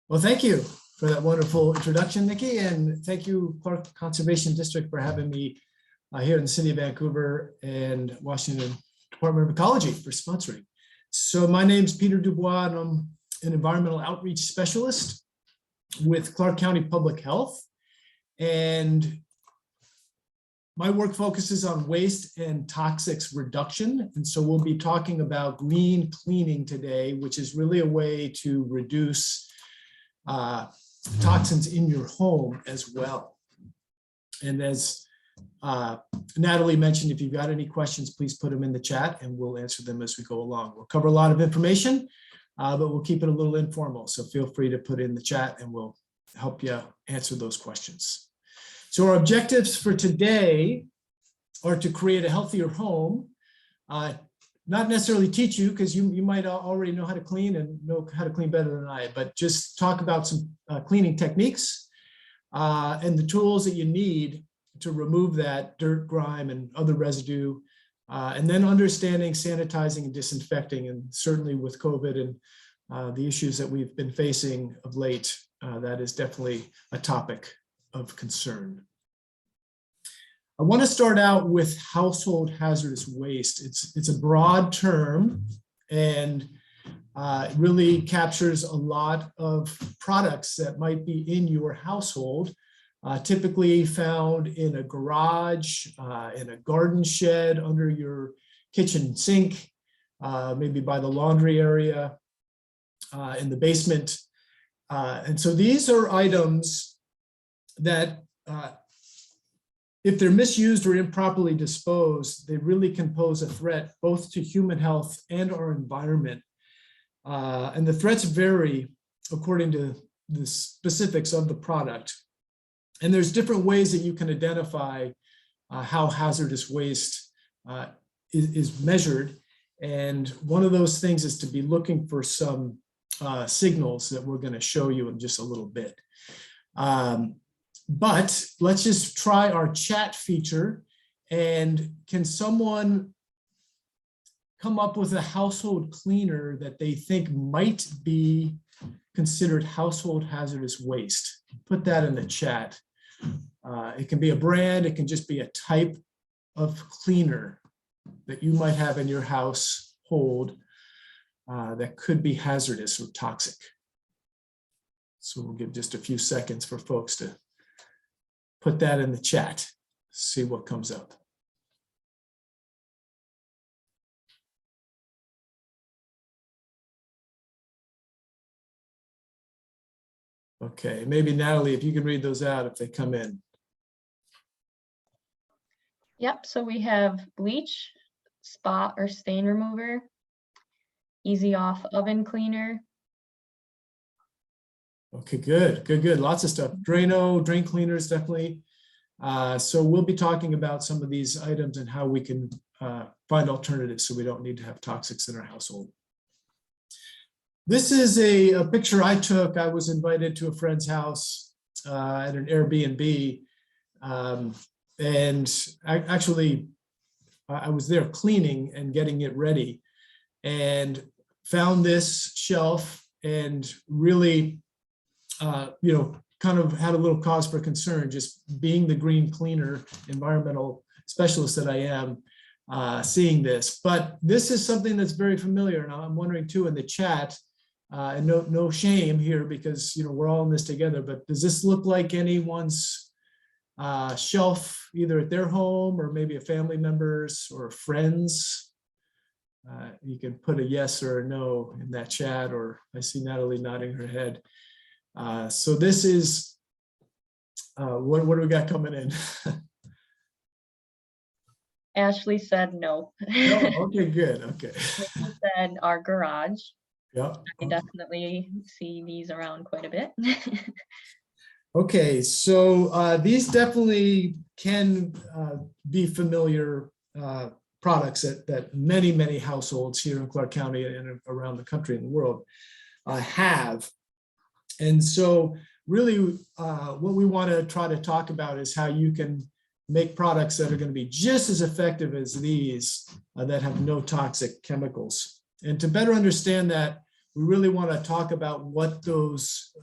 Well, thank you for that wonderful introduction, Nikki, and thank you, Clark Conservation District, for having me here in the city of Vancouver and Washington Department of Ecology for sponsoring. So my name is Peter DuBois, and I'm an environmental outreach specialist with Clark County Public Health. And my work focuses on waste and toxics reduction. And so we'll be talking about green cleaning today, which is really a way to reduce toxins in your home as well. And as Natalie mentioned, if you've got any questions, please put them in the chat and we'll answer them as we go along. We'll cover a lot of information, but we'll keep it a little informal. So feel free to put in the chat and we'll help you answer those questions. So our objectives for today are to create a healthier home, not necessarily teach you, because you might already know how to clean and know how to clean better than I, but just talk about some cleaning techniques and the tools that you need to remove that dirt, grime, and other residue, and then understanding sanitizing and disinfecting. And certainly with COVID and the issues that we've been facing of late, that is definitely a topic of concern. I want to start out with household hazardous waste. It's a broad term and it really captures a lot of products that might be in your household, typically found in a garage, in a garden shed, under your kitchen sink, maybe by the laundry area, in the basement. And so these are items that if they're misused or improperly disposed, they really can pose a threat both to human health and our environment. And the threats vary according to the specifics of the product. And there's different ways that you can identify how hazardous waste is measured. And one of those things is to be looking for some signals that we're going to show you in just a little bit. But let's just try our chat feature. And can someone come up with a household cleaner that they think might be considered household hazardous waste? Put that in the chat. It can be a brand, it can just be a type of cleaner that you might have in your household that could be hazardous or toxic. So we'll give just a few seconds for folks to put that in the chat, see what comes up. Okay, maybe Natalie, if you can read those out if they come in. Yep, so we have bleach, spot or stain remover, easy off oven cleaner. Okay, good. Lots of stuff. Drano, drain cleaners, definitely. So we'll be talking about some of these items and how we can find alternatives so we don't need to have toxics in our household. This is a picture I took. I was invited to a friend's house at an Airbnb. And I was there cleaning and getting it ready and found this shelf and really kind of had a little cause for concern, just being the green cleaner, environmental specialist that I am, seeing this. But this is something that's very familiar, and I'm wondering too in the chat, and no shame here because we're all in this together, but does this look like anyone's shelf, either at their home or maybe a family member's or friends? You can put a yes or a no in that chat, or I see Natalie nodding her head. So this is, what do we got coming in? Ashley said no. No, okay, good, okay. She said our garage. Yeah. I definitely see these around quite a bit. Okay, so these definitely can be familiar products that many households here in Clark County and around the country and the world have. And so really what we want to try to talk about is how you can make products that are going to be just as effective as these that have no toxic chemicals. And to better understand that, we really want to talk about what those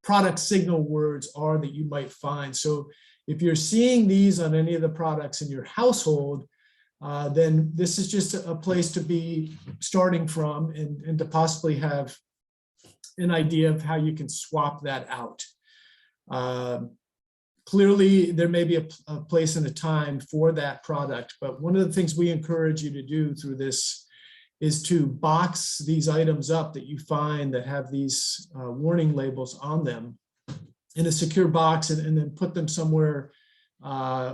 product signal words are that you might find. So if you're seeing these on any of the products in your household, then this is just a place to be starting from and to possibly have an idea of how you can swap that out. Clearly, there may be a place and a time for that product, but one of the things we encourage you to do through this is to box these items up that you find that have these warning labels on them in a secure box, and then put them somewhere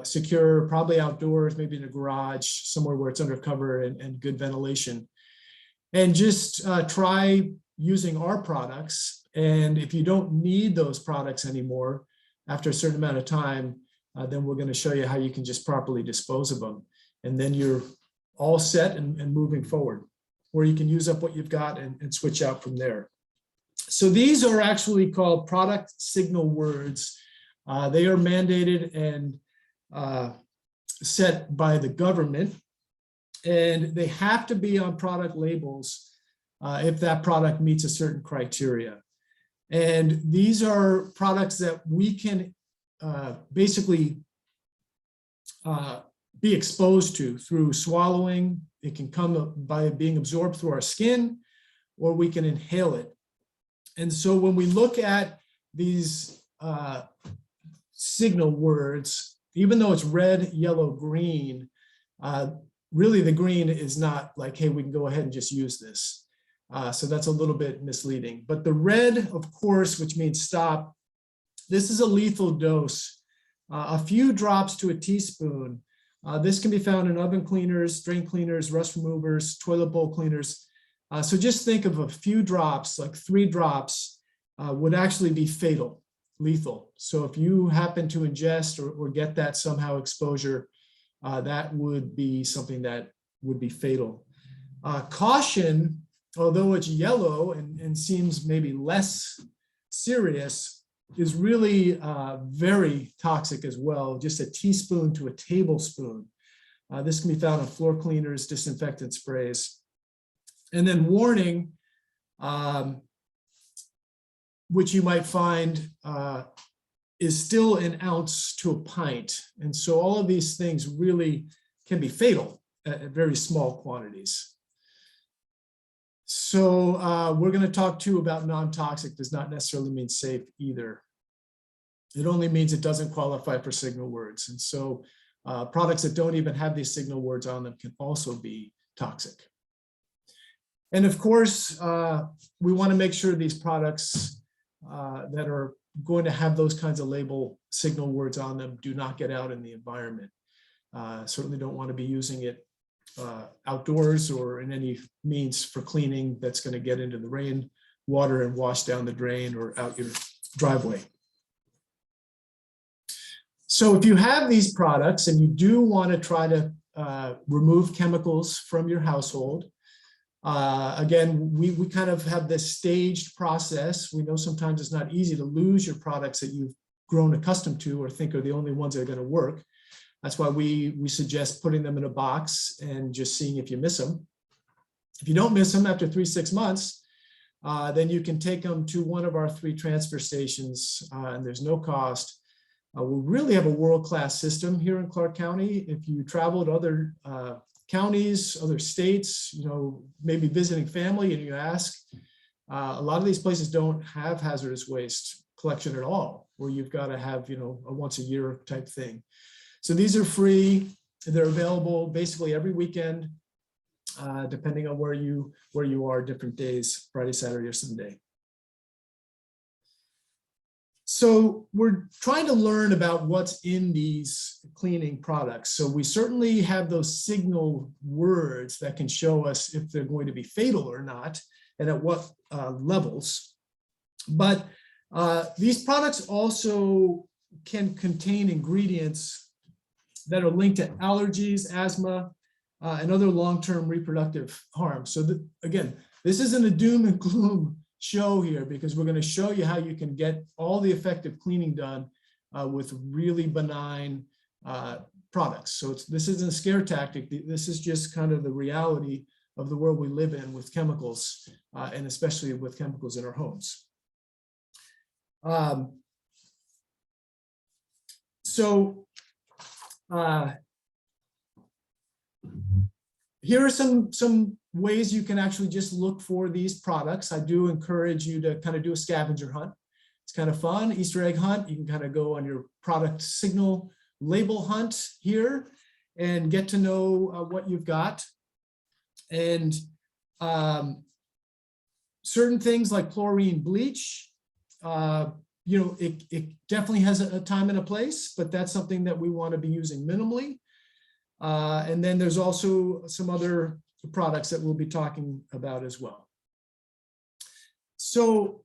secure, probably outdoors, maybe in a garage, somewhere where it's under cover and good ventilation. And just try using our products. And if you don't need those products anymore, after a certain amount of time, then we're going to show you how you can just properly dispose of them. And then you're all set and moving forward, or you can use up what you've got and switch out from there. So these are actually called product signal words. They are mandated and set by the government, and they have to be on product labels if that product meets a certain criteria. And these are products that we can basically be exposed to through swallowing. It can come by being absorbed through our skin, or we can inhale it. And so when we look at these signal words, even though it's red, yellow, green, really the green is not like, hey, we can go ahead and just use this. So that's a little bit misleading. But the red, of course, which means stop, this is a lethal dose. A few drops to a teaspoon. This can be found in oven cleaners, drain cleaners, rust removers, toilet bowl cleaners. So just think of a few drops, like 3 drops, would actually be fatal, lethal. So if you happen to ingest or get that somehow exposure, that would be something that would be fatal. Caution, although it's yellow and seems maybe less serious, is really very toxic as well. Just a teaspoon to a tablespoon. This can be found on floor cleaners, disinfectant sprays. And then warning, which you might find is still an ounce to a pint. And so all of these things really can be fatal at very small quantities. So we're going to talk too about non-toxic. Does not necessarily mean safe either. It only means it doesn't qualify for signal words. And so products that don't even have these signal words on them can also be toxic. And of course, we want to make sure these products that are going to have those kinds of label signal words on them do not get out in the environment. Certainly don't want to be using it outdoors or in any means for cleaning that's going to get into the rain water and wash down the drain or out your driveway. So if you have these products and you do want to try to remove chemicals from your household, again, we kind of have this staged process. We know sometimes it's not easy to lose your products that you've grown accustomed to or think are the only ones that are going to work. That's why we suggest putting them in a box and just seeing if you miss them. If you don't miss them after 3-6 months, then you can take them to one of our 3 transfer stations, and there's no cost. We really have a world-class system here in Clark County. If you travel to other counties, other states, maybe visiting family, and you ask, a lot of these places don't have hazardous waste collection at all, where you've got to have, a once a year type thing. So these are free. They're available basically every weekend, depending on where you are, different days, Friday, Saturday, or Sunday. So we're trying to learn about what's in these cleaning products. So we certainly have those signal words that can show us if they're going to be fatal or not, and at what levels. But these products also can contain ingredients that are linked to allergies, asthma, and other long-term reproductive harm. So again, this isn't a doom and gloom show here, because we're going to show you how you can get all the effective cleaning done with really benign products. So this isn't a scare tactic. This is just kind of the reality of the world we live in with chemicals, and especially with chemicals in our homes. Here are some ways you can actually just look for these products. I do encourage you to kind of do a scavenger hunt. It's kind of fun, Easter egg hunt. You can kind of go on your product signal label hunt here and get to know what you've got. And certain things like chlorine bleach, you know, it definitely has a time and a place, but that's something that we want to be using minimally. And then there's also some other products that we'll be talking about as well. So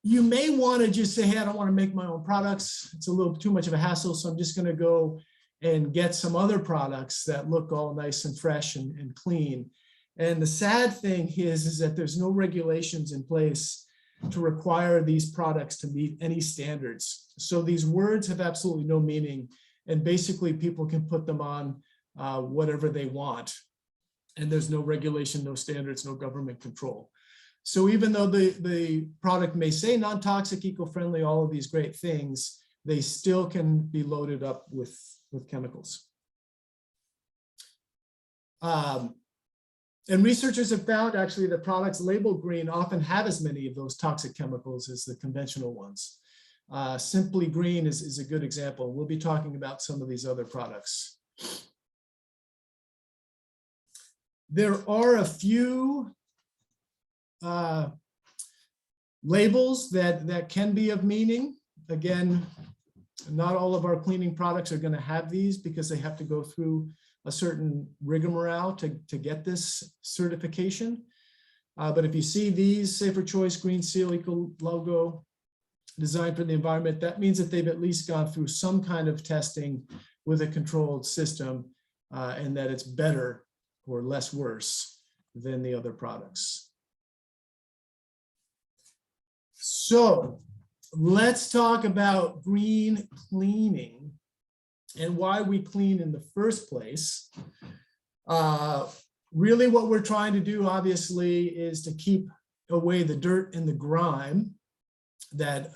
you may want to just say, hey, I don't want to make my own products. It's a little too much of a hassle. So I'm just going to go and get some other products that look all nice and fresh and clean. And the sad thing is that there's no regulations in place to require these products to meet any standards. So these words have absolutely no meaning. And basically people can put them on whatever they want. And there's no regulation, no standards, no government control. So even though the product may say non-toxic, eco-friendly, all of these great things, they still can be loaded up with chemicals. And researchers have found actually that products labeled green often have as many of those toxic chemicals as the conventional ones. Simply Green is a good example. We'll be talking about some of these other products. There are a few labels that can be of meaning. Again, not all of our cleaning products are going to have these because they have to go through a certain rigmarole to get this certification. But if you see these, Safer Choice, Green Seal, Eco Logo, Designed for the Environment, that means that they've at least gone through some kind of testing with a controlled system, and that it's better or less worse than the other products. So let's talk about green cleaning and why we clean in the first place. Really what we're trying to do, obviously, is to keep away the dirt and the grime that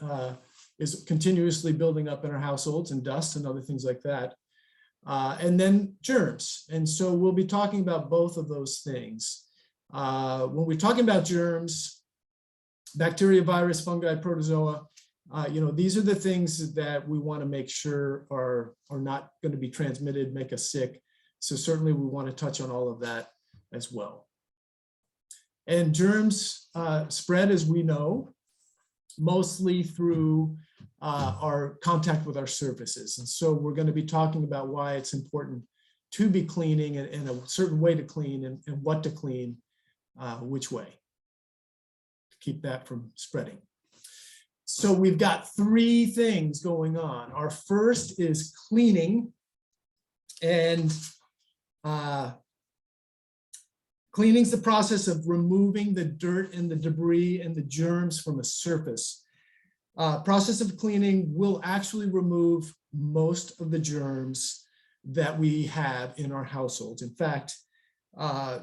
is continuously building up in our households, and dust and other things like that. And then germs. And so we'll be talking about both of those things. When we're talking about germs, bacteria, virus, fungi, protozoa, you know, these are the things that we want to make sure are not going to be transmitted, make us sick. So certainly we want to touch on all of that as well. And germs spread, as we know, mostly through our contact with our surfaces. And so we're going to be talking about why it's important to be cleaning and a certain way to clean and what to clean, which way to keep that from spreading. So we've got three things going on. Our first is cleaning, and cleaning is the process of removing the dirt and the debris and the germs from a surface. Process of cleaning will actually remove most of the germs that we have in our households. In fact,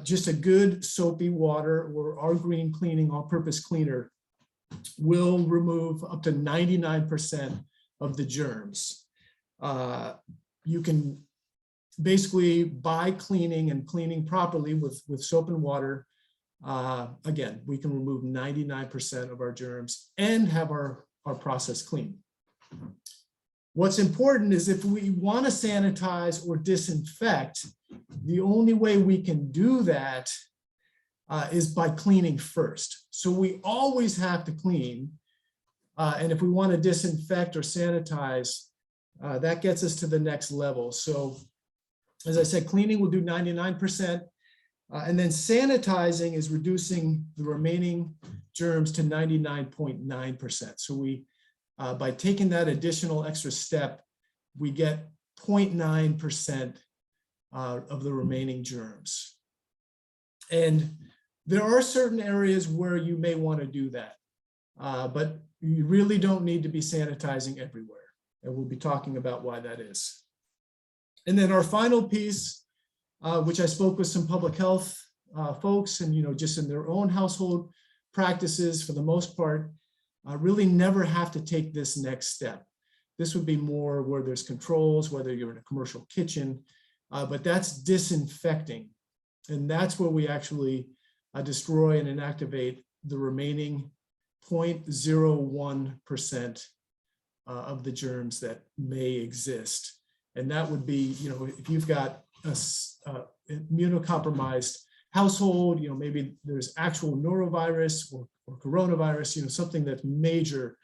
just a good soapy water or our green cleaning all-purpose cleaner will remove up to 99% of the germs. You can basically, by cleaning and cleaning properly with soap and water, again, we can remove 99% of our germs and have our process clean. What's important is if we want to sanitize or disinfect, the only way we can do that is by cleaning first. So we always have to clean. And if we want to disinfect or sanitize, that gets us to the next level. So as I said, cleaning will do 99%. And then sanitizing is reducing the remaining germs to 99.9%. So we, by taking that additional extra step, we get 0.9% of the remaining germs. And there are certain areas where you may want to do that, but you really don't need to be sanitizing everywhere. And we'll be talking about why that is. And then our final piece, which I spoke with some public health folks and, just in their own household practices, for the most part, really never have to take this next step. This would be more where there's controls, whether you're in a commercial kitchen, but that's disinfecting. And that's where we actually destroy and inactivate the remaining 0.01% of the germs that may exist. And that would be, if you've got a immunocompromised household, maybe there's actual norovirus or coronavirus, something that's major,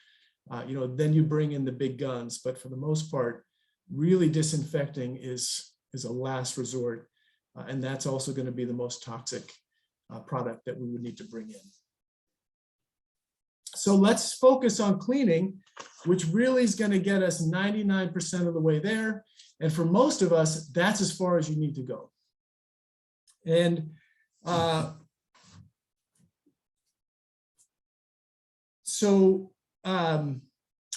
then you bring in the big guns. But for the most part, really disinfecting is a last resort. And that's also going to be the most toxic product that we would need to bring in. So let's focus on cleaning, which really is going to get us 99% of the way there. And for most of us, that's as far as you need to go. And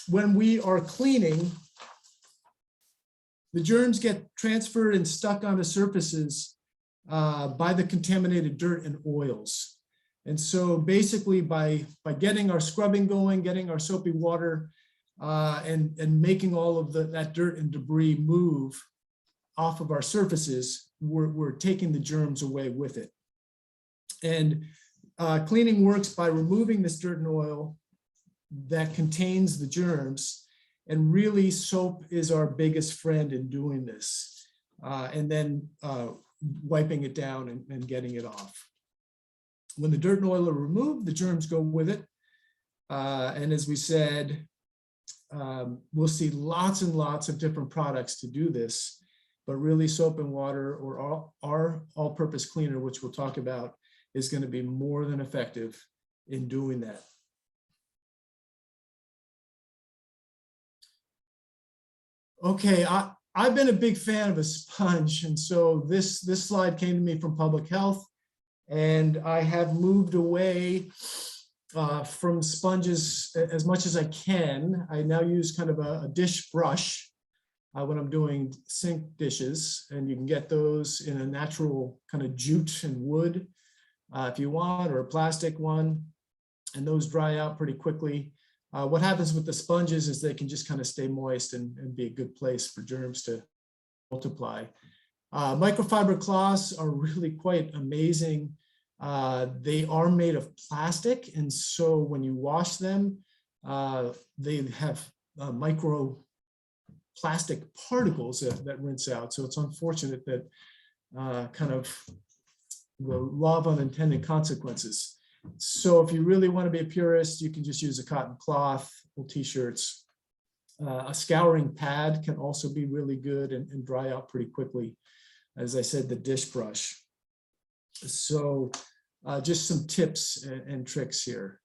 when we are cleaning, the germs get transferred and stuck onto surfaces by the contaminated dirt and oils. And so basically by getting our scrubbing going, getting our soapy water, and making all of that dirt and debris move off of our surfaces, we're taking the germs away with it. And cleaning works by removing this dirt and oil that contains the germs. And really, soap is our biggest friend in doing this. And then wiping it down and getting it off. When the dirt and oil are removed, the germs go with it. And as we said, we'll see lots and lots of different products to do this, but really soap and water, or our all-purpose cleaner, which we'll talk about, is going to be more than effective in doing that. Okay, I've been a big fan of a sponge, and so this slide came to me from public health, and I have moved away from sponges as much as I can. I now use kind of a dish brush when I'm doing sink dishes, and you can get those in a natural kind of jute and wood if you want, or a plastic one, and those dry out pretty quickly. What happens with the sponges is they can just kind of stay moist and be a good place for germs to multiply. Microfiber cloths are really quite amazing. They are made of plastic, and so when you wash them, they have micro plastic particles that rinse out. So it's unfortunate that kind of the law of unintended consequences. So if you really want to be a purist, you can just use a cotton cloth or t-shirts. A scouring pad can also be really good and dry out pretty quickly. As I said, the dish brush. So just some tips and tricks here.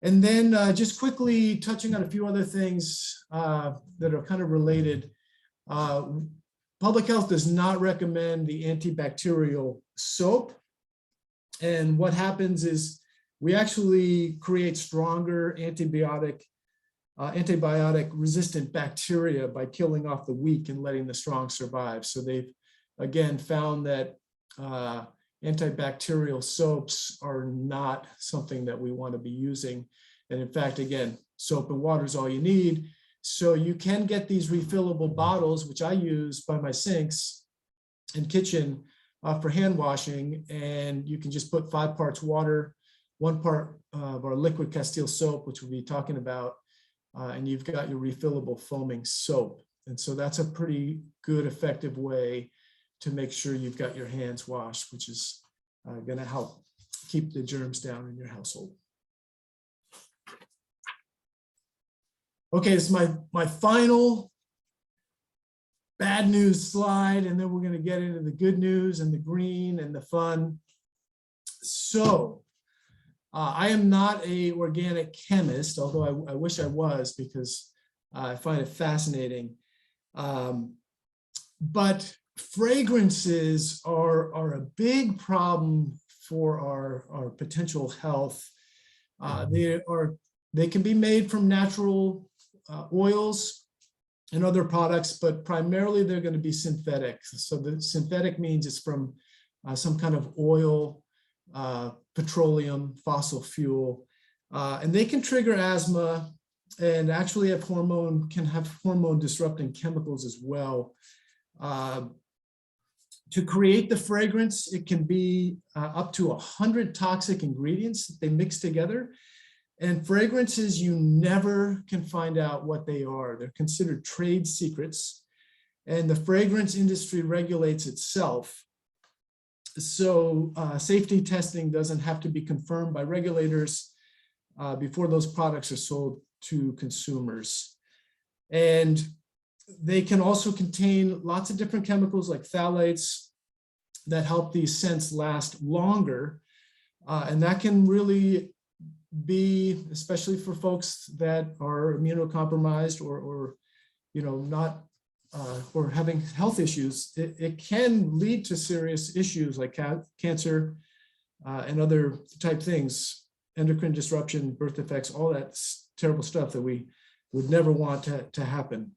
And then just quickly touching on a few other things that are kind of related. Public health does not recommend the antibacterial soap. And what happens is we actually create stronger antibiotic resistant bacteria by killing off the weak and letting the strong survive. So they've again found that antibacterial soaps are not something that we want to be using. And in fact, again, soap and water is all you need. So you can get these refillable bottles, which I use by my sinks and kitchen for hand washing, and you can just put 5 parts water, 1 part of our liquid Castile soap, which we'll be talking about, and you've got your refillable foaming soap. And so that's a pretty good, effective way to make sure you've got your hands washed, which is going to help keep the germs down in your household. Okay, this is my final bad news slide, and then we're going to get into the good news and the green and the fun. So I am not an organic chemist, although I wish I was, because I find it fascinating. But fragrances are a big problem for our potential health. They can be made from natural oils and other products, but primarily they're going to be synthetic. So the synthetic means it's from some kind of oil, petroleum, fossil fuel, and they can trigger asthma and actually can have hormone disrupting chemicals as well. To create the fragrance, it can be up to 100 toxic ingredients that they mix together. And fragrances, you never can find out what they are. They're considered trade secrets, and the fragrance industry regulates itself. So safety testing doesn't have to be confirmed by regulators before those products are sold to consumers. And they can also contain lots of different chemicals like phthalates that help these scents last longer. And that can really be, especially for folks that are immunocompromised or not, or having health issues, it can lead to serious issues like cancer and other type things, endocrine disruption, birth defects, all that terrible stuff that we would never want to happen.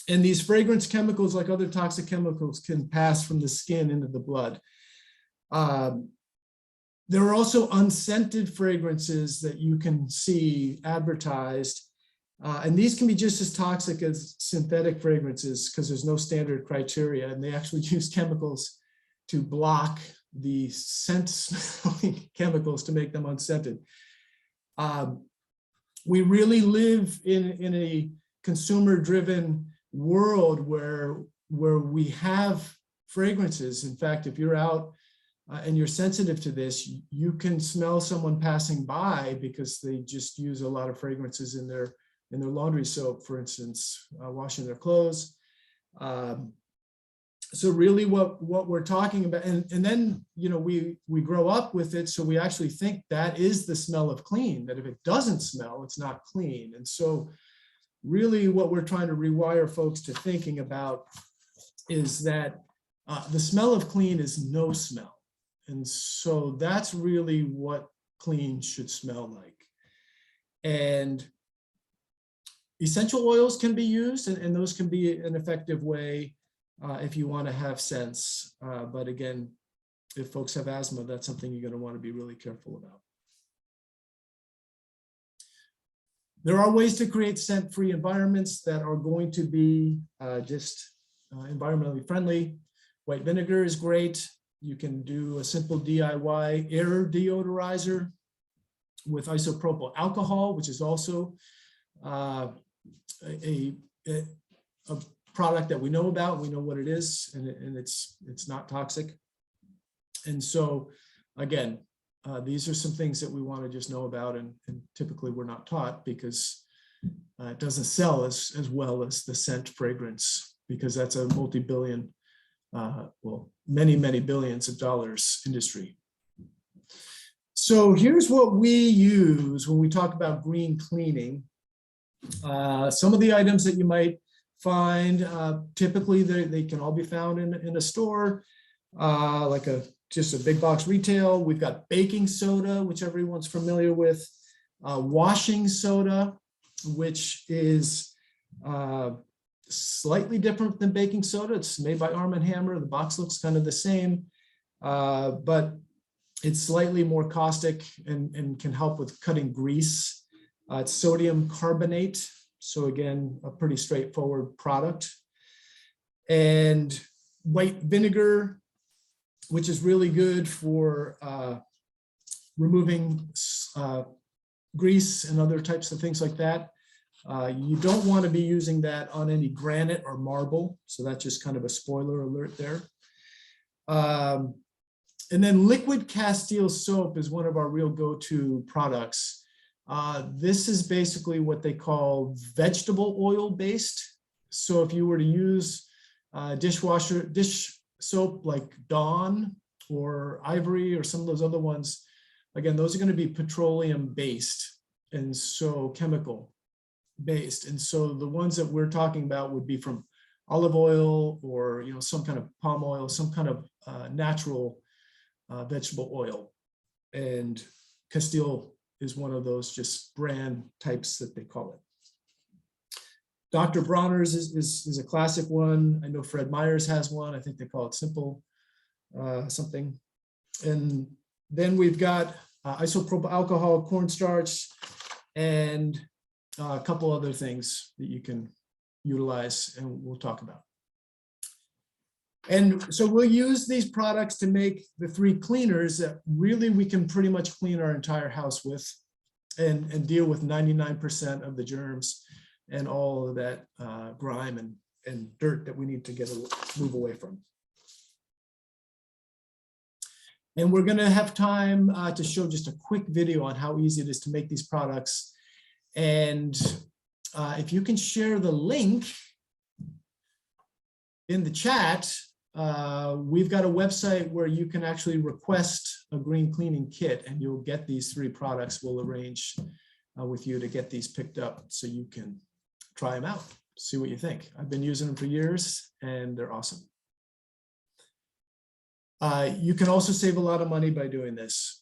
And these fragrance chemicals, like other toxic chemicals, can pass from the skin into the blood. There are also unscented fragrances that you can see advertised. And these can be just as toxic as synthetic fragrances because there's no standard criteria, and they actually use chemicals to block the scent-smelling chemicals to make them unscented. We really live in a consumer-driven world where we have fragrances. In fact, if you're out and you're sensitive to this, you can smell someone passing by because they just use a lot of fragrances in their laundry soap, for instance, washing their clothes. So really what we're talking about, and then, we grow up with it. So we actually think that is the smell of clean, that if it doesn't smell, it's not clean. And so really what we're trying to rewire folks to thinking about is that the smell of clean is no smell. And so that's really what clean should smell like. And essential oils can be used, and those can be an effective way if you want to have scents. But again, if folks have asthma, that's something you're going to want to be really careful about. There are ways to create scent-free environments that are going to be just environmentally friendly. White vinegar is great. You can do a simple DIY air deodorizer with isopropyl alcohol, which is also a product that we know about. We know what it is, and it's not toxic. And so, again, these are some things that we want to just know about, and typically we're not taught because it doesn't sell as well as the scent fragrance, because that's a multi-billion, many billions of dollars industry. So here's what we use when we talk about green cleaning. Some of the items that you might find, typically they can all be found in a store, like just a big box retail. We've got baking soda, which everyone's familiar with, washing soda, which is slightly different than baking soda. It's made by Arm & Hammer. The box looks kind of the same, but it's slightly more caustic and can help with cutting grease. It's sodium carbonate. So again, a pretty straightforward product. And white vinegar, which is really good for removing grease and other types of things like that. You don't want to be using that on any granite or marble. So that's just kind of a spoiler alert there. And then liquid Castile soap is one of our real go-to products. This is basically what they call vegetable oil based. So if you were to use dish soap like Dawn or Ivory or some of those other ones, again, those are going to be petroleum based, and so chemical based. And so the ones that we're talking about would be from olive oil or some kind of palm oil, some kind of natural vegetable oil. And Castile is one of those just brand types that they call it. Dr. Bronner's is a classic one. I know Fred Meyer's has one. I think they call it Simple. something. And then we've got isopropyl alcohol, cornstarch, and a couple other things that you can utilize and we'll talk about. And so we'll use these products to make the 3 cleaners that really we can pretty much clean our entire house with and deal with 99% of the germs and all of that grime and dirt that we need to move away from. And we're going to have time to show just a quick video on how easy it is to make these products. And if you can share the link in the chat, we've got a website where you can actually request a green cleaning kit and you'll get these 3 products. We'll arrange with you to get these picked up so you can try them out, see what you think. I've been using them for years and they're awesome. You can also save a lot of money by doing this.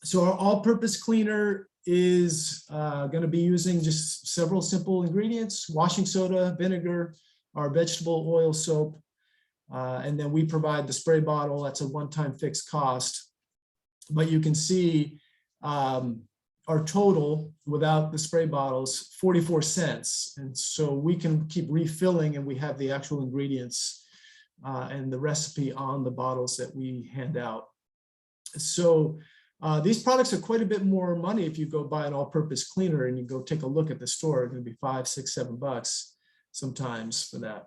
So our all-purpose cleaner is going to be using just several simple ingredients: washing soda, vinegar, our vegetable oil soap, and then we provide the spray bottle. That's a one-time fixed cost. But you can see our total without the spray bottles, 44 cents. And so we can keep refilling and we have the actual ingredients and the recipe on the bottles that we hand out. So these products are quite a bit more money if you go buy an all-purpose cleaner and you go take a look at the store. It's going to be $5, $6, $7 sometimes for that.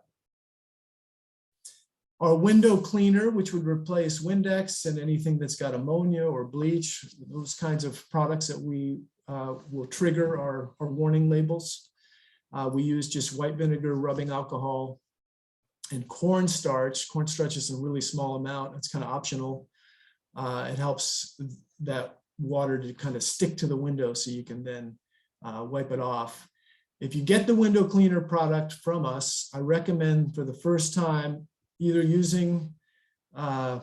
Our window cleaner, which would replace Windex and anything that's got ammonia or bleach, those kinds of products that we will trigger our warning labels. We use just white vinegar, rubbing alcohol, and cornstarch. Cornstarch is a really small amount. It's kind of optional. It helps that water to kind of stick to the window so you can then wipe it off. If you get the window cleaner product from us, I recommend for the first time either using a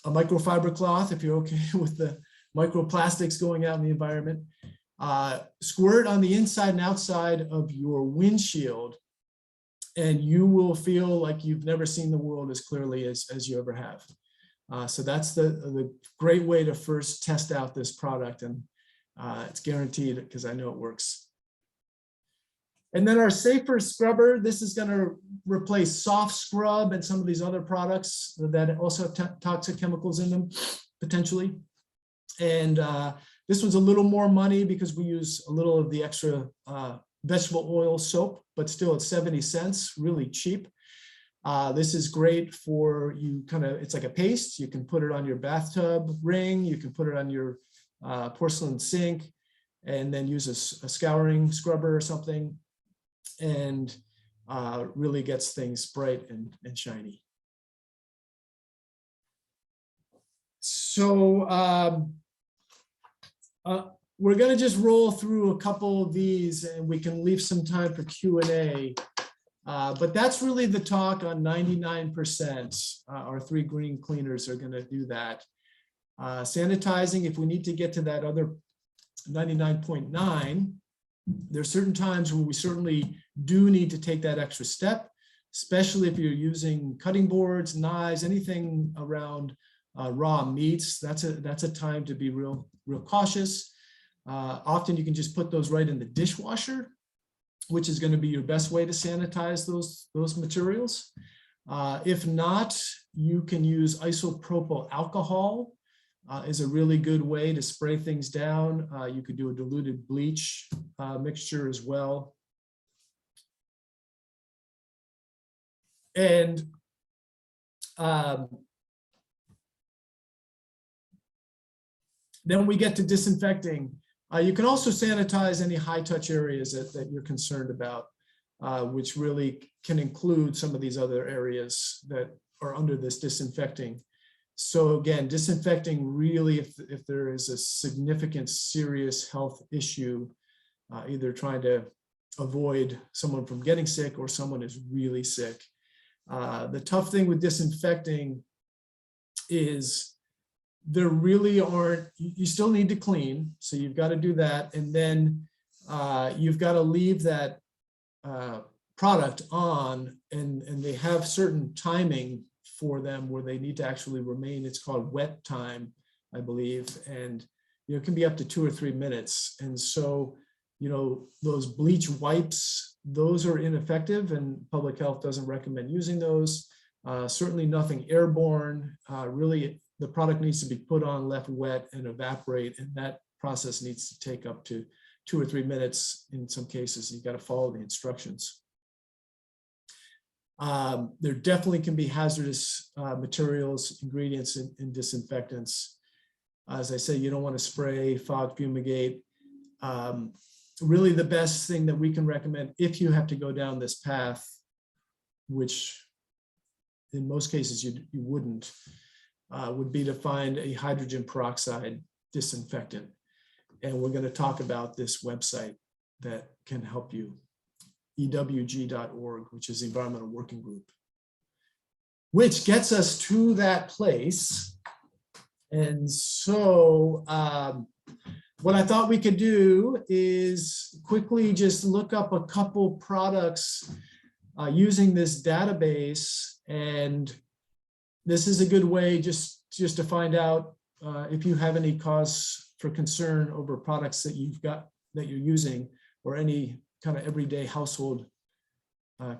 microfiber cloth, if you're okay with the microplastics going out in the environment, squirt on the inside and outside of your windshield, and you will feel like you've never seen the world as clearly as you ever have. So that's the great way to first test out this product, and it's guaranteed because I know it works. And then our safer scrubber, this is going to replace soft scrub and some of these other products that also have toxic chemicals in them, potentially. And this one's a little more money because we use a little of the extra vegetable oil soap, but still it's 70 cents, really cheap. This is great for you it's like a paste. You can put it on your bathtub ring, you can put it on your porcelain sink, and then use a scouring scrubber or something, and really gets things bright and shiny. So we're going to just roll through a couple of these and we can leave some time for Q&A. But that's really the talk on 99%. Our 3 green cleaners are going to do that. Sanitizing, if we need to get to that other 99.9, there are certain times when we certainly do need to take that extra step, especially if you're using cutting boards, knives, anything around raw meats. That's a time to be real cautious. Often you can just put those right in the dishwasher, which is going to be your best way to sanitize those materials. If not, you can use isopropyl alcohol. Is a really good way to spray things down. You could do a diluted bleach mixture as well. And then we get to disinfecting. You can also sanitize any high-touch areas that you're concerned about, which really can include some of these other areas that are under this disinfecting. So again, disinfecting really, if there is a significant serious health issue, either trying to avoid someone from getting sick or someone is really sick. The tough thing with disinfecting is there really aren't, you still need to clean, so you've got to do that. And then you've got to leave that product on, and they have certain timing for them where they need to actually remain. It's called wet time, I believe, and it can be up to 2 or 3 minutes. And so, those bleach wipes, those are ineffective, and public health doesn't recommend using those. Certainly nothing airborne. Really, the product needs to be put on, left wet, and evaporate, and that process needs to take up to 2 or 3 minutes in some cases. You got to follow the instructions. There definitely can be hazardous materials, ingredients in disinfectants. As I say, you don't want to spray, fog, fumigate. Really the best thing that we can recommend if you have to go down this path, which in most cases you wouldn't, would be to find a hydrogen peroxide disinfectant. And we're going to talk about this website that can help you, ewg.org, which is the Environmental Working Group, which gets us to that place. And so what I thought we could do is quickly just look up a couple products using this database. And this is a good way just to find out if you have any cause for concern over products that you're using, or any kind of everyday household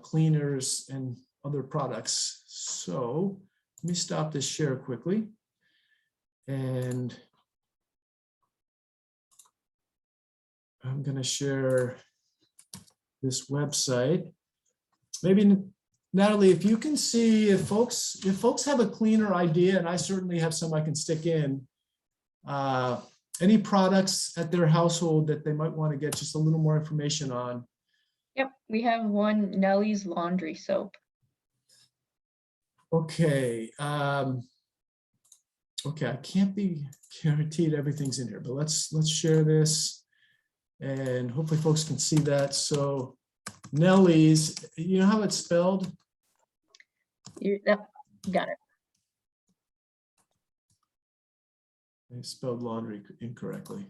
cleaners and other products. So let me stop this share quickly. And I'm going to share this website. Maybe Natalie, if you can see if folks have a cleaner idea, and I certainly have some I can stick in, any products at their household that they might want to get just a little more information on. Yep, we have one Nellie's laundry soap. Okay. Okay, I can't be guaranteed everything's in here, but let's share this, and hopefully folks can see that. So Nellie's, you know how it's spelled? Yep, got it. I spelled laundry incorrectly.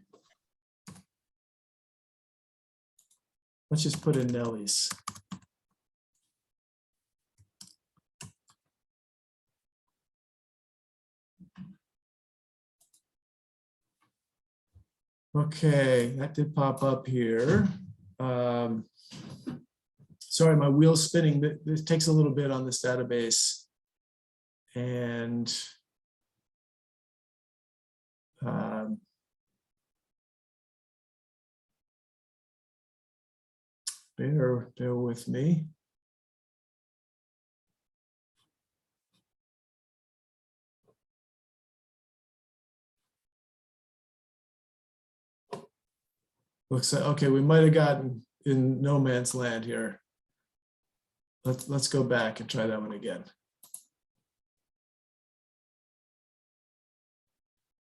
Let's just put in Nellie's. Okay, that did pop up here. Sorry, my wheel's spinning. This takes a little bit on this database. And bear with me. Looks like, okay, we might have gotten in no man's land here. Let's go back and try that one again.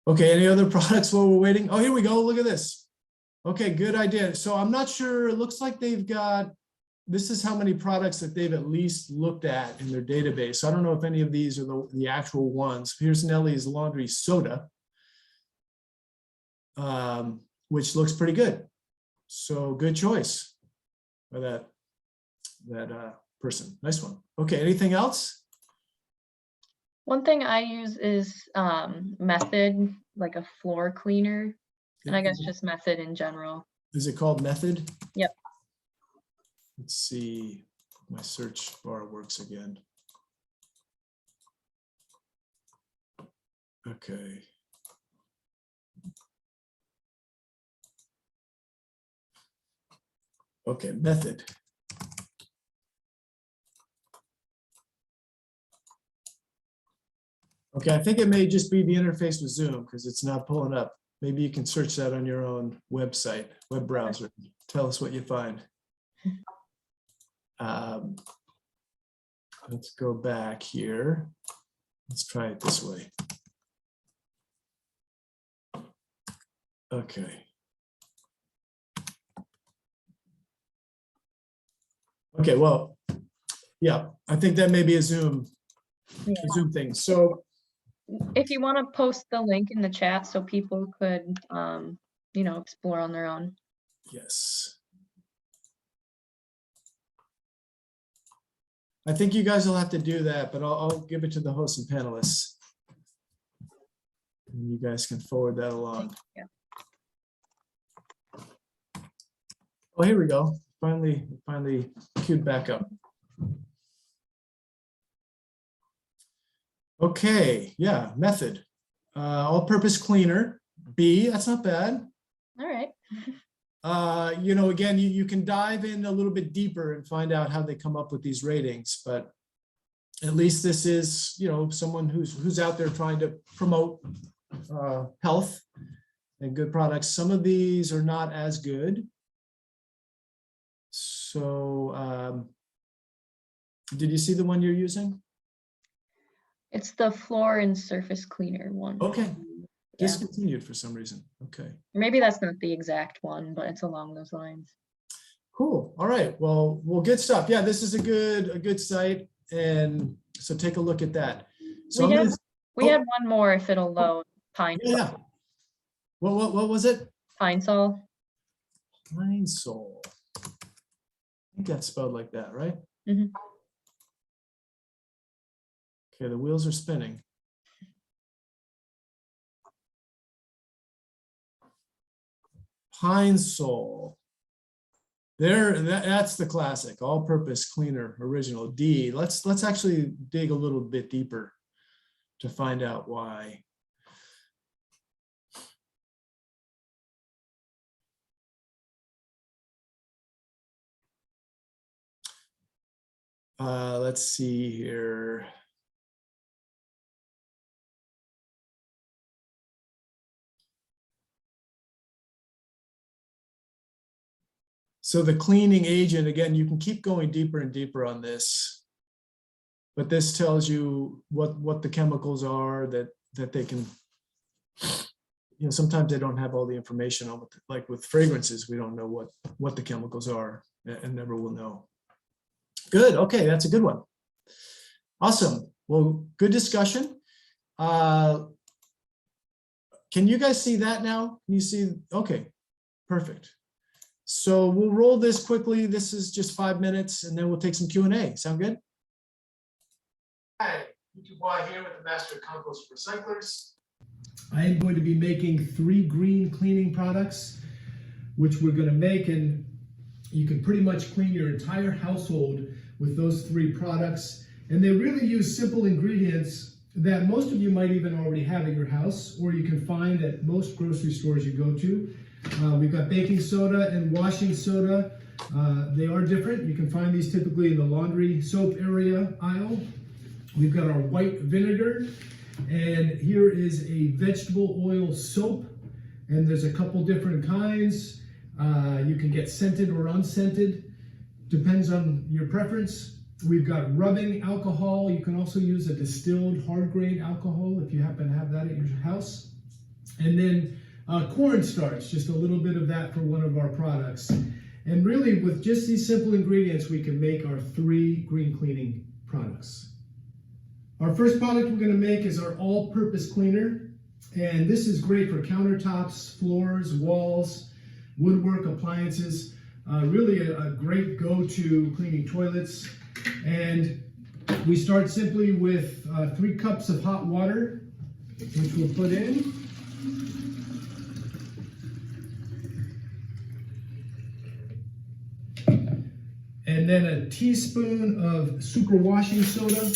Okay, any other products while we're waiting? Oh, here we go. Look at this. Okay, good idea. So I'm not sure. It looks like they've got, this is how many products that they've at least looked at in their database. So I don't know if any of these are the actual ones. Here's Nellie's laundry soda, which looks pretty good. So good choice by that person. Nice one. Okay, anything else? One thing I use is Method, like a floor cleaner, and I guess just Method in general. Is it called Method? Yep. Let's see if my search bar works again. Okay. Okay, Method. Okay, I think it may just be the interface with Zoom because it's not pulling up. Maybe you can search that on your own website, web browser. Tell us what you find. Let's go back here. Let's try it this way. Okay. Okay, well, yeah, I think that may be a Zoom thing. So if you want to post the link in the chat so people could, explore on their own. yes. I think you guys will have to do that, but I'll give it to the hosts and panelists. And you guys can forward that along. Yeah. Oh, here we go. Finally queued back up. Okay, yeah, method. All-purpose cleaner. B, that's not bad. All right. You know, again, you can dive in a little bit deeper and find out how they come up with these ratings, but at least this is, you know, someone who's out there trying to promote health and good products. Some of these are not as good. So did you see the one you're using? It's the floor and surface cleaner one. Okay, Yeah. discontinued for some reason. Okay. Maybe that's not the exact one, but it's along those lines. Cool. All right. Well, good stuff. Yeah, this is a good site, and so take a look at that. So we had one more if it'll load. Pine. Yeah. What was it? Pine Sol. Pine Sol. I think that's spelled like that, right? Mm-hmm. Okay, the wheels are spinning. Pine Sol. That's the classic, all-purpose cleaner, original. D. Let's actually dig a little bit deeper to find out why. Let's see here. So the cleaning agent, again, you can keep going deeper and deeper on this, but this tells you what the chemicals are that they can, you know, sometimes they don't have all the information on what, like with fragrances, we don't know what the chemicals are and never will know. Good. Okay, that's a good one. Awesome. Well, good discussion. Can you guys see that now? Can you see? Okay, perfect. So we'll roll this quickly. This is just 5 minutes, and then we'll take some Q&A. Sound good? Hi, DuBois here with the Master of Compost Recyclers. I am going to be making 3 green cleaning products, which we're going to make, and you can pretty much clean your entire household with those 3 products. And they really use simple ingredients that most of you might even already have at your house, or you can find at most grocery stores you go to. We've got baking soda and washing soda. They are different. You can find these typically in the laundry soap area aisle. We've got our white vinegar, and here is a vegetable oil soap, and there's a couple different kinds. You can get scented or unscented, depends on your preference. We've got rubbing alcohol. You can also use a distilled hard grain alcohol if you happen to have that at your house. And then cornstarch, just a little bit of that for one of our products. And really, with just these simple ingredients, we can make our 3 green cleaning products. Our first product we're going to make is our all-purpose cleaner. And this is great for countertops, floors, walls, woodwork, appliances. Really a great go-to cleaning toilets. And we start simply with 3 cups of hot water, which we'll put in. And then a teaspoon of super washing soda.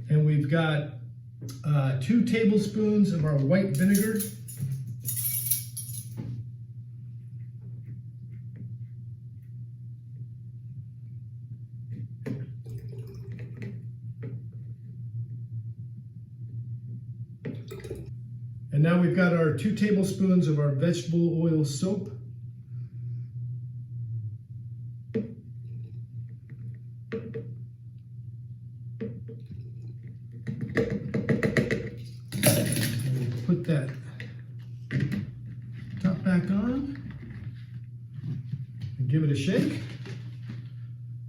And we've got 2 tablespoons of our white vinegar. And now we've got our 2 tablespoons of our vegetable oil soap. Put that top back on and give it a shake.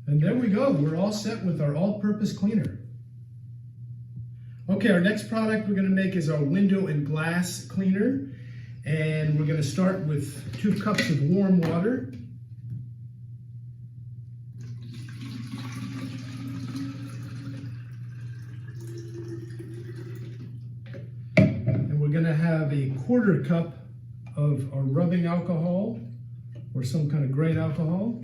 And there we go. We're all set with our all-purpose cleaner. Okay. Okay, our next product we're going to make is our window and glass cleaner. And we're going to start with 2 cups of warm water. And we're going to have a 1/4 cup of our rubbing alcohol or some kind of grain alcohol.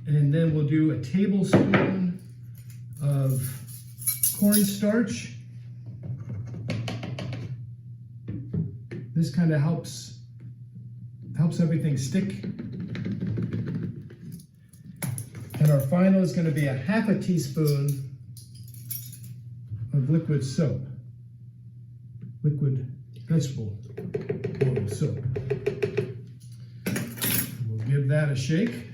And then we'll do a tablespoon of cornstarch. This kind of helps everything stick. And our final is going to be a 1/2 teaspoon of liquid soap, liquid vegetable oil soap. We'll give that a shake.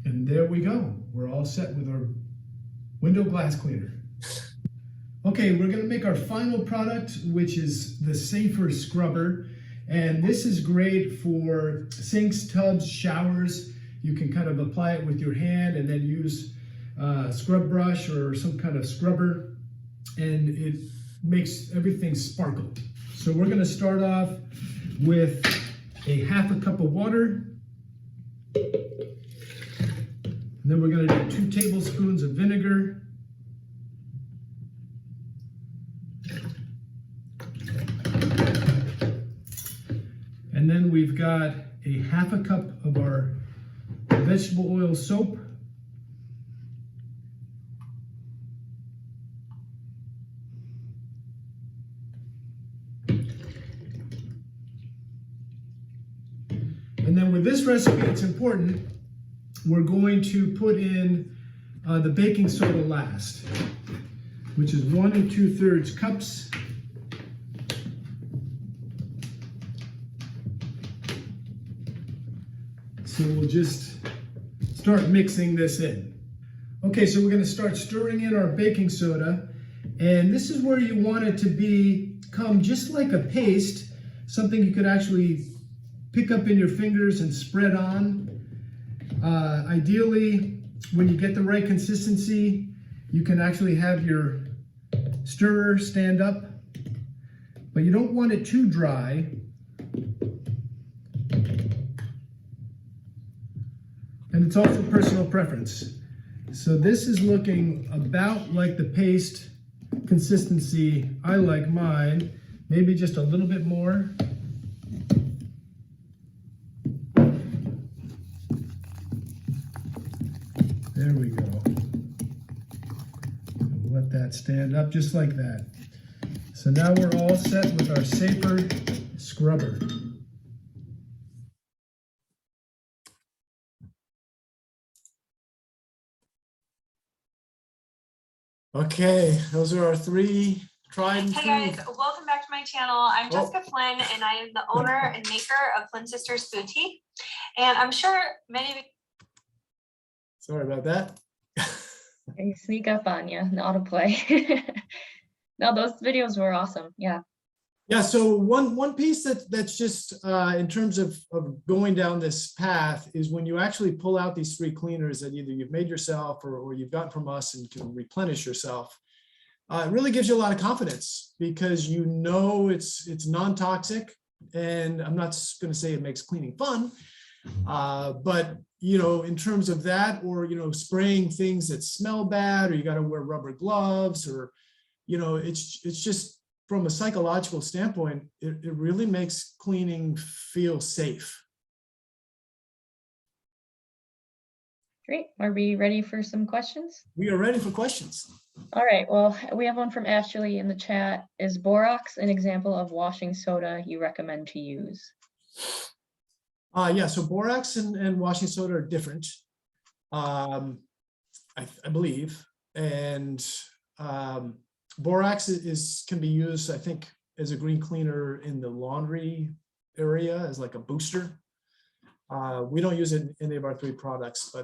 And there we go. We're all set with our window glass cleaner. Okay, we're going to make our final product, which is the Safer Scrubber. And this is great for sinks, tubs, showers. You can kind of apply it with your hand and then use a scrub brush or some kind of scrubber. And it makes everything sparkle. So we're going to start off with a 1/2 cup of water. And then we're going to do 2 tablespoons of vinegar. And then we've got a 1/2 cup of our vegetable oil soap. And then with this recipe, it's important, we're going to put in the baking soda last, which is 1 2/3 cups. So we'll just start mixing this in. Okay, so we're going to start stirring in our baking soda. And this is where you want it to become just like a paste, something you could actually pick up in your fingers and spread on. Ideally, when you get the right consistency, you can actually have your stirrer stand up, but you don't want it too dry. And it's also personal preference. So this is looking about like the paste consistency. I like mine, maybe just a little bit more. There we go. We'll let that stand up just like that. So now we're all set with our Safer Scrubber. Okay, those are our 3 tried and true. Hey guys, welcome back to my channel. I'm Jessica Flynn and I am the owner and maker of Flynn Sisters Boutique. And I'm sure many of you. Sorry about that. I sneak up on you, the autoplay. No, those videos were awesome. Yeah. Yeah, so one piece that's just in terms of going down this path is when you actually pull out these 3 cleaners that either you've made yourself or you've gotten from us and can replenish yourself. It really gives you a lot of confidence because you know it's non-toxic, and I'm not going to say it makes cleaning fun, but you know, in terms of that, or you know, spraying things that smell bad, or you got to wear rubber gloves, or you know, it's just from a psychological standpoint, it really makes cleaning feel safe. Great. Are we ready for some questions? We are ready for questions. All right. Well, we have one from Ashley in the chat. Is borax an example of washing soda you recommend to use? Yeah, so borax and washing soda are different, I believe. And borax can be used, I think, as a green cleaner in the laundry area as like a booster. We don't use it in any of our 3 products,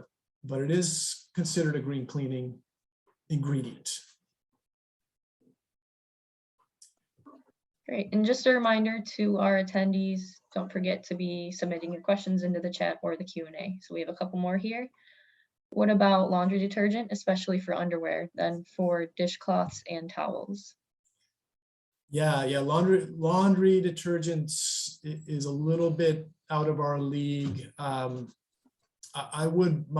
but it is considered a green cleaning ingredient. Great. And just a reminder to our attendees, don't forget to be submitting your questions into the chat or the Q&A. So we have a couple more here. What about laundry detergent, especially for underwear, then for dishcloths and towels? Yeah, laundry detergents is a little bit out of our league. My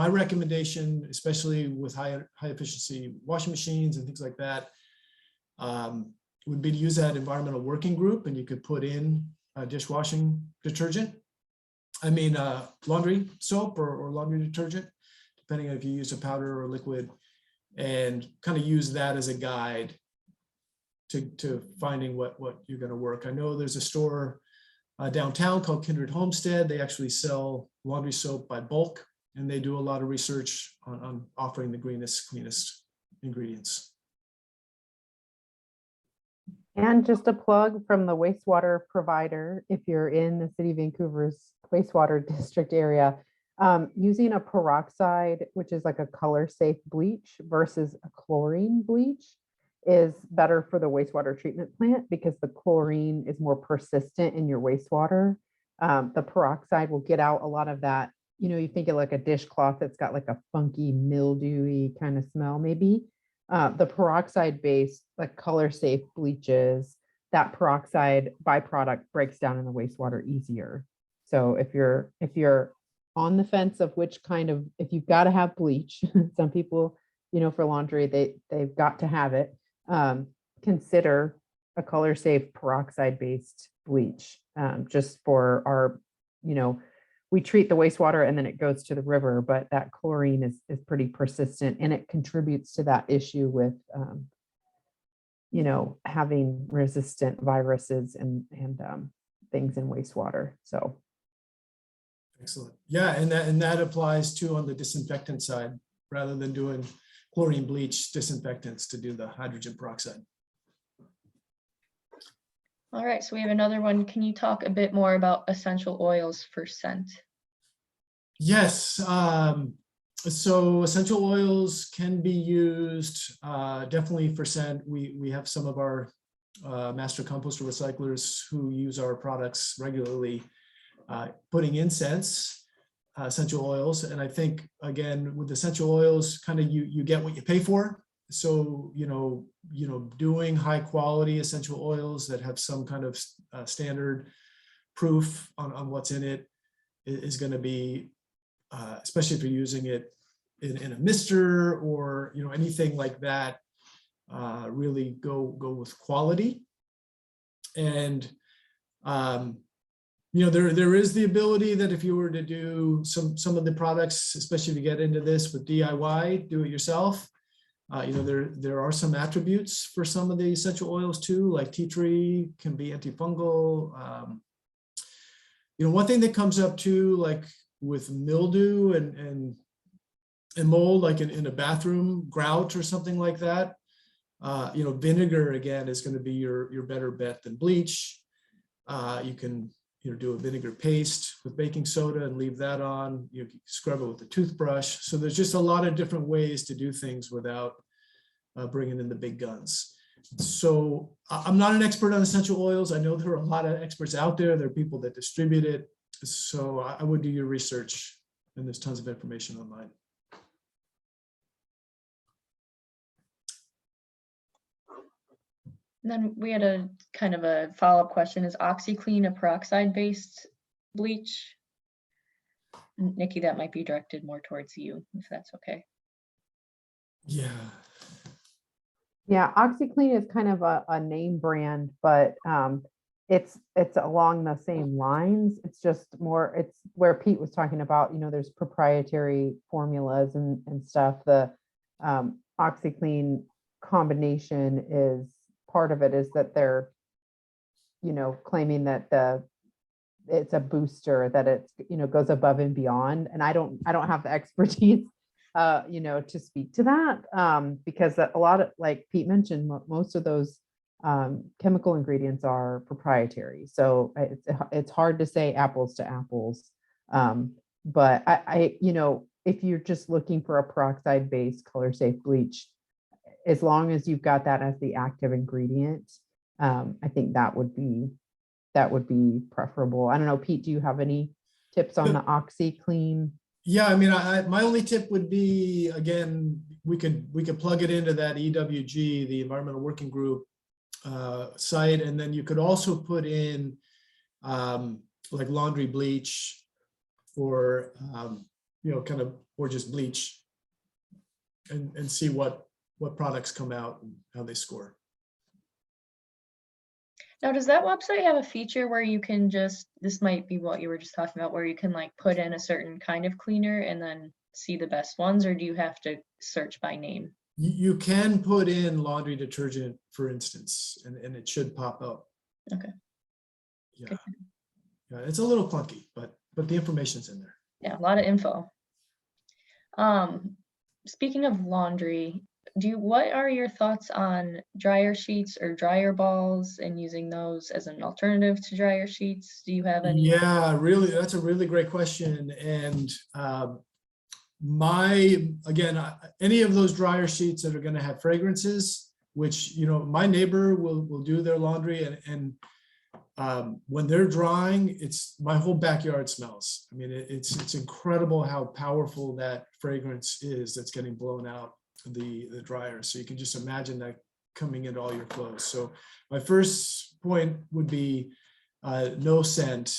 recommendation, especially with high efficiency washing machines and things like that, would be to use that environmental working group, and you could put in dishwashing detergent. I mean, laundry soap or laundry detergent, depending on if you use a powder or liquid, and kind of use that as a guide to finding what you're going to work. I know there's a store downtown called Kindred Homestead. They actually sell laundry soap by bulk, and they do a lot of research on offering the greenest, cleanest ingredients. And just a plug from the wastewater provider, if you're in the city of Vancouver's wastewater district area, using a peroxide, which is like a color safe bleach versus a chlorine bleach, is better for the wastewater treatment plant because the chlorine is more persistent in your wastewater. The peroxide will get out a lot of that. You know, you think of like a dishcloth that's got like a funky, mildewy kind of smell, maybe. The peroxide based, like color safe bleaches, that peroxide byproduct breaks down in the wastewater easier. So if you're on the fence of which kind of, if you've got to have bleach, some people, you know, for laundry, they've got to have it. Consider a color safe peroxide based bleach, just for our, you know, we treat the wastewater and then it goes to the river, but that chlorine is pretty persistent, and it contributes to that issue with, you know, having resistant viruses and things in wastewater. So. Excellent. Yeah, and that applies too on the disinfectant side, rather than doing chlorine bleach disinfectants to do the hydrogen peroxide. All right, so we have another one. Can you talk a bit more about essential oils for scent? Yes. So essential oils can be used definitely for scent. We have some of our master composter recyclers who use our products regularly, putting in scents, essential oils. And I think, again, with essential oils, kind of you get what you pay for. So, you know, doing high quality essential oils that have some kind of standard proof on what's in it is going to be, especially if you're using it in a mister or, you know, anything like that, really go with quality. And, you know, there is the ability that if you were to do some of the products, especially if you get into this with DIY, do it yourself. You know, there are some attributes for some of the essential oils too, like tea tree can be antifungal. You know, one thing that comes up too, like with mildew and mold, like in a bathroom grout or something like that, you know, vinegar again is going to be your better bet than bleach. You can, you know, do a vinegar paste with baking soda and leave that on. You can scrub it with a toothbrush. So there's just a lot of different ways to do things without bringing in the big guns. So I'm not an expert on essential oils. I know there are a lot of experts out there. There are people that distribute it. So I would do your research, and there's tons of information online. And then we had a kind of a follow-up question. Is OxyClean a peroxide-based bleach? Nikki, that might be directed more towards you, if that's okay. Yeah. Yeah, OxyClean is kind of a name brand, but it's along the same lines. It's just more, it's where Pete was talking about, you know, there's proprietary formulas and stuff. The OxyClean combination is, part of it is that they're, you know, claiming that it's a booster, that it's, you know, goes above and beyond. And I don't have the expertise you know, to speak to that, because a lot of, like Pete mentioned, most of those chemical ingredients are proprietary. So it's hard to say apples to apples. But I, you know, if you're just looking for a peroxide based color safe bleach, as long as you've got that as the active ingredient, I think that would be preferable. I don't know, Pete, do you have any tips on the OxyClean? Yeah, I mean, my only tip would be, again, we could plug it into that EWG, the Environmental Working Group site, and then you could also put in like laundry bleach or kind of, or just bleach, and see what products come out and how they score. Now, does that website have a feature where you can this might be what you were just talking about, where you can like put in a certain kind of cleaner and then see the best ones, or do you have to search by name? You can put in laundry detergent, for instance, and it should pop up. Okay. Yeah. Yeah, it's a little clunky, but the information's in there. Yeah, a lot of info. Speaking of laundry, what are your thoughts on dryer sheets or dryer balls and using those as an alternative to dryer sheets? Do you have any? Yeah, really, that's a really great question. And any of those dryer sheets that are going to have fragrances, which, my neighbor will do their laundry, and when they're drying, my whole backyard smells. I mean, it's incredible how powerful that fragrance is that's getting blown out the dryer. So you can just imagine that coming into all your clothes. So my first point would be no scent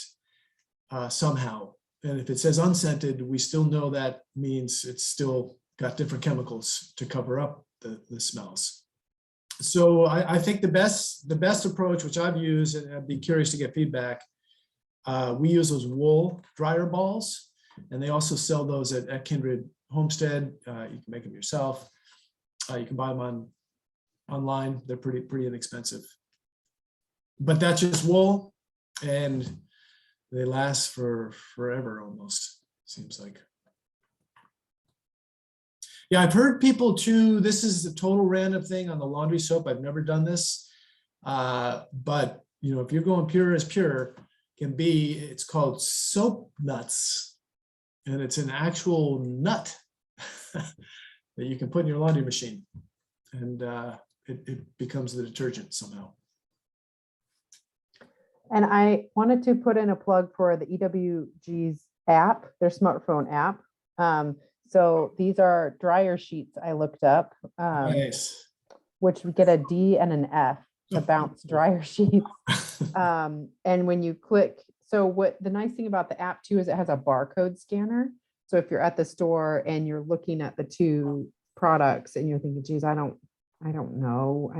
somehow. And if it says unscented, we still know that means it's still got different chemicals to cover up the smells. So I think the best approach, which I've used, and I'd be curious to get feedback, we use those wool dryer balls, and they also sell those at Kindred Homestead. You can make them yourself. You can buy them online. They're pretty inexpensive. But that's just wool, and they last for forever almost, seems like. Yeah, I've heard people too, this is a total random thing on the laundry soap. I've never done this. But if you're going pure as pure can be, it's called soap nuts. And it's an actual nut that you can put in your laundry machine. And it becomes the detergent somehow. And I wanted to put in a plug for the EWG's app, their smartphone app. So these are dryer sheets I looked up, Nice. which would get a D and an F to bounce dryer sheets. And when you click, so what the nice thing about the app too is it has a barcode scanner. So if you're at the store and you're looking at the two products and you're thinking, geez, I don't know.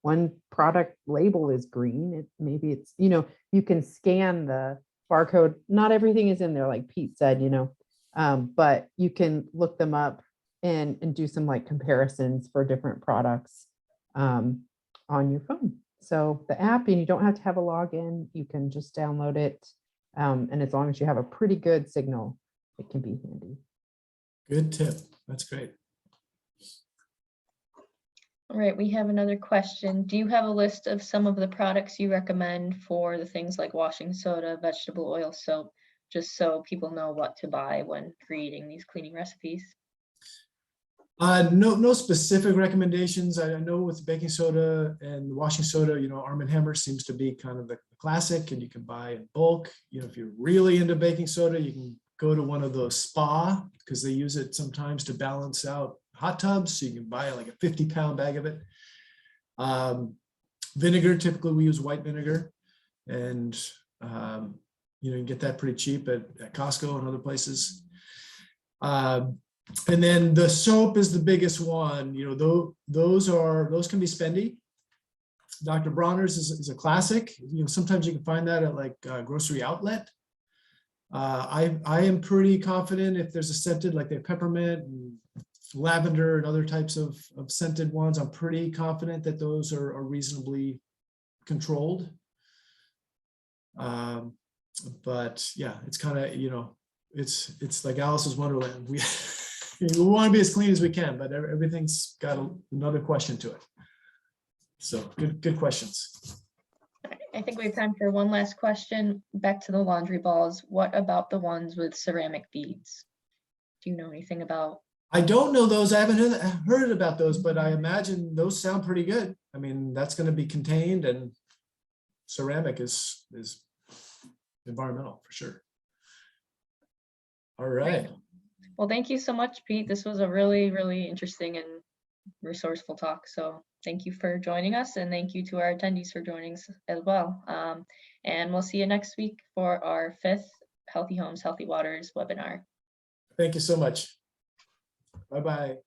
One product label is green. Maybe it's, you can scan the barcode. Not everything is in there, like Pete said, but you can look them up and do some like comparisons for different products on your phone. So the app, and you don't have to have a login. You can just download it. And as long as you have a pretty good signal, it can be handy. Good tip. That's great. All right, we have another question. Do you have a list of some of the products you recommend for the things like washing soda, vegetable oil, soap, just so people know what to buy when creating these cleaning recipes? No specific recommendations. I know with baking soda and washing soda, Arm & Hammer seems to be kind of the classic, and you can buy in bulk. If you're really into baking soda, you can go to one of those spa, because they use it sometimes to balance out hot tubs. So you can buy like a 50-pound bag of it. Vinegar, typically we use white vinegar, and you can get that pretty cheap at Costco and other places. And then the soap is the biggest one. Those can be spendy. Dr. Bronner's is a classic. Sometimes you can find that at like a grocery outlet. I am pretty confident if there's a scented, like the peppermint and lavender and other types of scented ones, I'm pretty confident that those are reasonably controlled. But yeah, it's kind of, it's like Alice's Wonderland. We want to be as clean as we can, but everything's got another question to it. So good questions. I think we have time for one last question. Back to the laundry balls. What about the ones with ceramic beads? Do you know anything about I don't know those. I haven't heard about those, but I imagine those sound pretty good. I mean, that's going to be contained, and ceramic is environmental for sure. All right. Well, thank you so much, Pete. This was a really, really interesting and resourceful talk. So thank you for joining us, and thank you to our attendees for joining us as well. And we'll see you next week for our 5th Healthy Homes, Healthy Waters webinar. Thank you so much. Bye-bye.